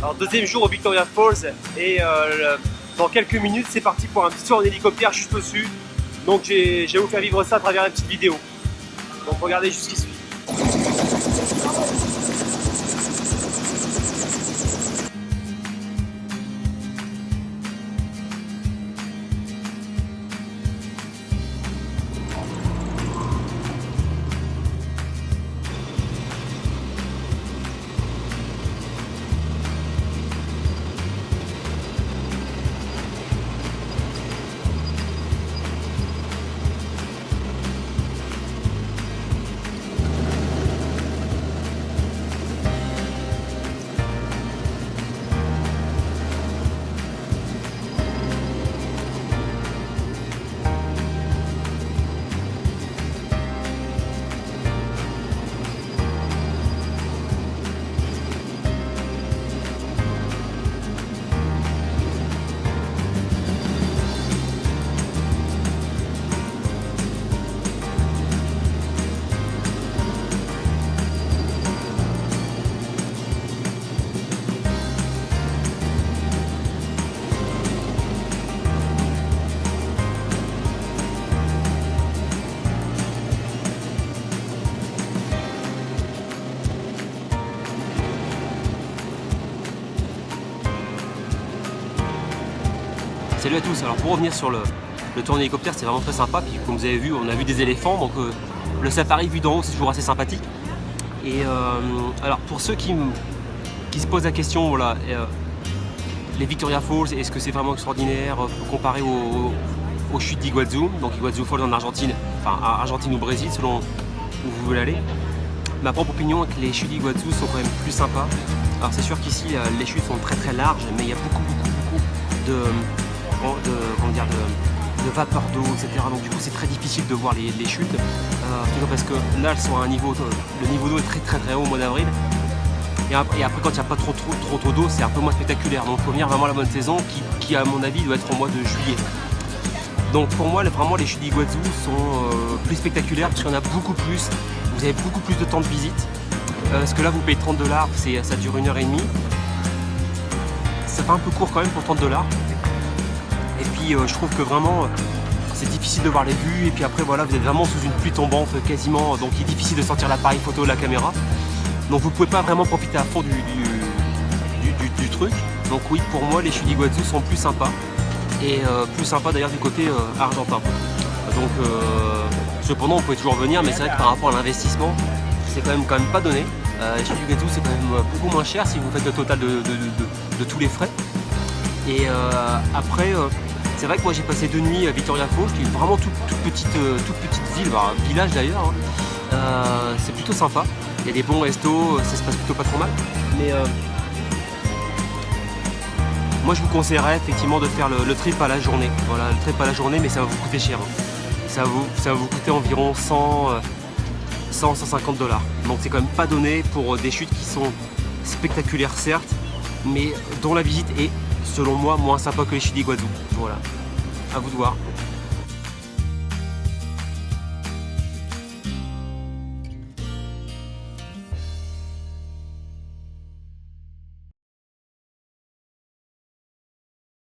Alors deuxième jour au Victoria Falls et dans quelques minutes c'est parti pour un petit tour en hélicoptère juste au-dessus. Donc je vais vous faire vivre ça à travers une petite vidéo. Donc regardez juste ce qui suit. Salut à tous, alors pour revenir sur le tour en hélicoptère, c'est vraiment très sympa, puis comme vous avez vu, on a vu des éléphants, donc le safari vu d'en haut c'est toujours assez sympathique. Et alors pour ceux qui se posent la question, voilà, les Victoria Falls, est-ce que c'est vraiment extraordinaire comparé aux chutes d'Iguazu, donc Iguazu Falls en Argentine, enfin à Argentine ou Brésil selon où vous voulez aller. Ma propre opinion est que les chutes d'Iguazu sont quand même plus sympas. Alors c'est sûr qu'ici les chutes sont très très larges, mais il y a beaucoup de vapeur d'eau, etc. Donc du coup c'est très difficile de voir les chutes, parce que là elles sont à un niveau, le niveau d'eau est très haut au mois d'avril. Et après quand il n'y a pas trop d'eau, c'est un peu moins spectaculaire. Donc il faut venir vraiment à la bonne saison qui à mon avis doit être au mois de juillet. Donc pour moi vraiment les chutes d'Iguazu sont plus spectaculaires parce qu'il y en a beaucoup plus, vous avez beaucoup plus de temps de visite. Parce que là vous payez 30 $, ça dure 1h30. Ça fait un peu court quand même pour 30 $. Et puis je trouve que vraiment c'est difficile de voir les vues, et puis après voilà, vous êtes vraiment sous une pluie tombante quasiment, donc il est difficile de sortir l'appareil photo de la caméra. Donc vous pouvez pas vraiment profiter à fond du truc. Donc oui, pour moi les chutes d'Iguazu sont plus sympas, et plus sympas d'ailleurs du côté argentin. Donc cependant on peut toujours venir, mais c'est vrai que par rapport à l'investissement, c'est quand même pas donné. Les chutes d'Iguazu c'est quand même beaucoup moins cher si vous faites le total de tous les frais. Et après, c'est vrai que moi j'ai passé 2 nuits à Victoria Falls, qui est vraiment toute petite ville, un village d'ailleurs. C'est plutôt sympa. Il y a des bons restos, ça se passe plutôt pas trop mal. Mais moi je vous conseillerais effectivement de faire le trip à la journée. Voilà, le trip à la journée, mais ça va vous coûter cher. Ça va vous coûter environ 150 $. Donc c'est quand même pas donné pour des chutes qui sont spectaculaires certes, mais dont la visite est selon moi moins sympa que les chutes d'Iguazu. Voilà, à vous de voir.